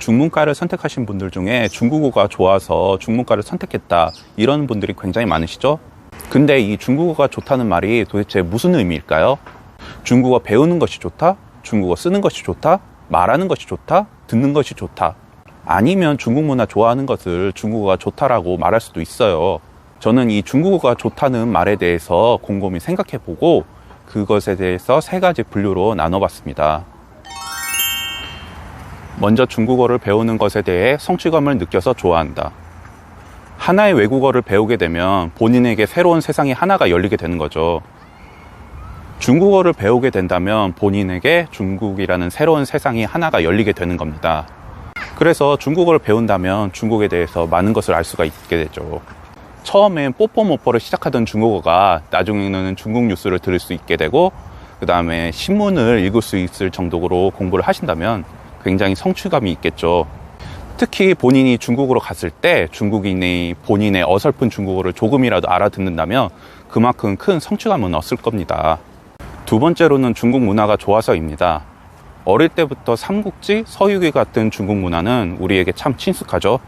중문과를 선택하신 분들 중에 중국어가 좋아서 중문과를 선택했다 이런 분들이 굉장히 많으시죠? 근데 이 중국어가 좋다는 말이 도대체 무슨 의미일까요? 중국어 배우는 것이 좋다? 중국어 쓰는 것이 좋다? 말하는 것이 좋다? 듣는 것이 좋다? 아니면 중국 문화 좋아하는 것을 중국어가 좋다라고 말할 수도 있어요. 저는 이 중국어가 좋다는 말에 대해서 곰곰이 생각해보고 그것에 대해서 세 가지 분류로 나눠봤습니다. 먼저 중국어를 배우는 것에 대해 성취감을 느껴서 좋아한다. 하나의 외국어를 배우게 되면 본인에게 새로운 세상이 하나가 열리게 되는 거죠. 중국어를 배우게 된다면 본인에게 중국이라는 새로운 세상이 하나가 열리게 되는 겁니다. 그래서 중국어를 배운다면 중국에 대해서 많은 것을 알 수가 있게 되죠. 처음엔 뽀뽀모뽀를 시작하던 중국어가 나중에는 중국 뉴스를 들을 수 있게 되고 그 다음에 신문을 읽을 수 있을 정도로 공부를 하신다면 굉장히 성취감이 있겠죠. 특히 본인이 중국으로 갔을 때 중국인이 본인의 어설픈 중국어를 조금이라도 알아듣는다면 그만큼 큰 성취감은 얻을 겁니다. 두 번째로는 중국 문화가 좋아서입니다. 어릴 때부터 삼국지, 서유기 같은 중국 문화는 우리에게 참 친숙하죠.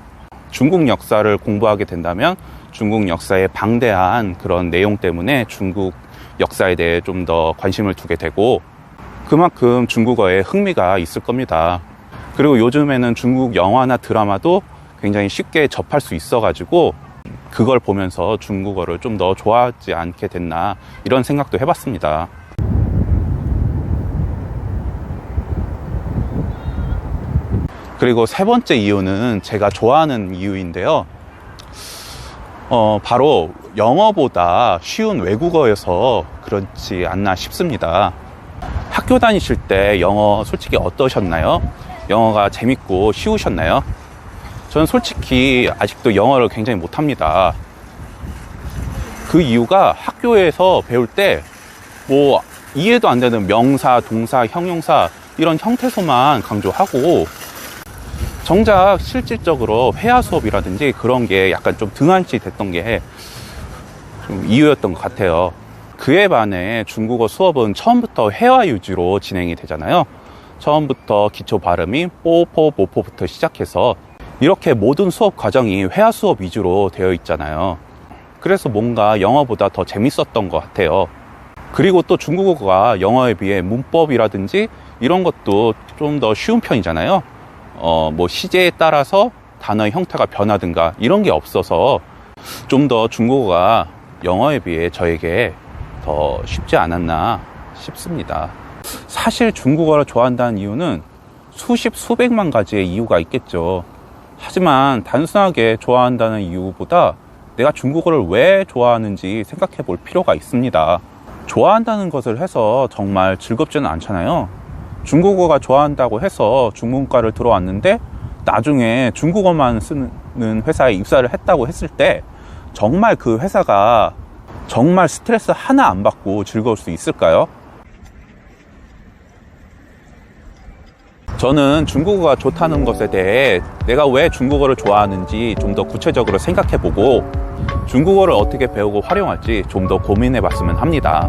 중국 역사를 공부하게 된다면 중국 역사의 방대한 그런 내용 때문에 중국 역사에 대해 좀 더 관심을 두게 되고 그만큼 중국어에 흥미가 있을 겁니다. 그리고 요즘에는 중국 영화나 드라마도 굉장히 쉽게 접할 수 있어가지고 그걸 보면서 중국어를 좀 더 좋아하지 않게 됐나 이런 생각도 해봤습니다. 그리고 세 번째 이유는 제가 좋아하는 이유인데요. 바로 영어보다 쉬운 외국어여서 그렇지 않나 싶습니다. 학교 다니실 때 영어 솔직히 어떠셨나요? 영어가 재밌고 쉬우셨나요? 저는 솔직히 아직도 영어를 굉장히 못합니다. 그 이유가 학교에서 배울 때 뭐 이해도 안 되는 명사, 동사, 형용사 이런 형태소만 강조하고 정작 실질적으로 회화 수업이라든지 그런 게 약간 좀 등한시 됐던 게 좀 이유였던 것 같아요. 그에 반해 중국어 수업은 처음부터 회화 위주로 진행이 되잖아요. 처음부터 기초 발음인 뽀포, 모포부터 시작해서 이렇게 모든 수업 과정이 회화 수업 위주로 되어 있잖아요. 그래서 뭔가 영어보다 더 재밌었던 것 같아요. 그리고 또 중국어가 영어에 비해 문법이라든지 이런 것도 좀 더 쉬운 편이잖아요. 뭐 시제에 따라서 단어의 형태가 변하든가 이런 게 없어서 좀 더 중국어가 영어에 비해 저에게 더 쉽지 않았나 싶습니다. 사실 중국어를 좋아한다는 이유는 수십 수백만 가지의 이유가 있겠죠. 하지만 단순하게 좋아한다는 이유보다 내가 중국어를 왜 좋아하는지 생각해 볼 필요가 있습니다. 좋아한다는 것을 해서 정말 즐겁지는 않잖아요. 중국어가 좋아한다고 해서 중문과를 들어왔는데 나중에 중국어만 쓰는 회사에 입사를 했다고 했을 때 정말 그 회사가 정말 스트레스 하나 안 받고 즐거울 수 있을까요? 저는 중국어가 좋다는 것에 대해 내가 왜 중국어를 좋아하는지 좀 더 구체적으로 생각해 보고 중국어를 어떻게 배우고 활용할지 좀 더 고민해 봤으면 합니다.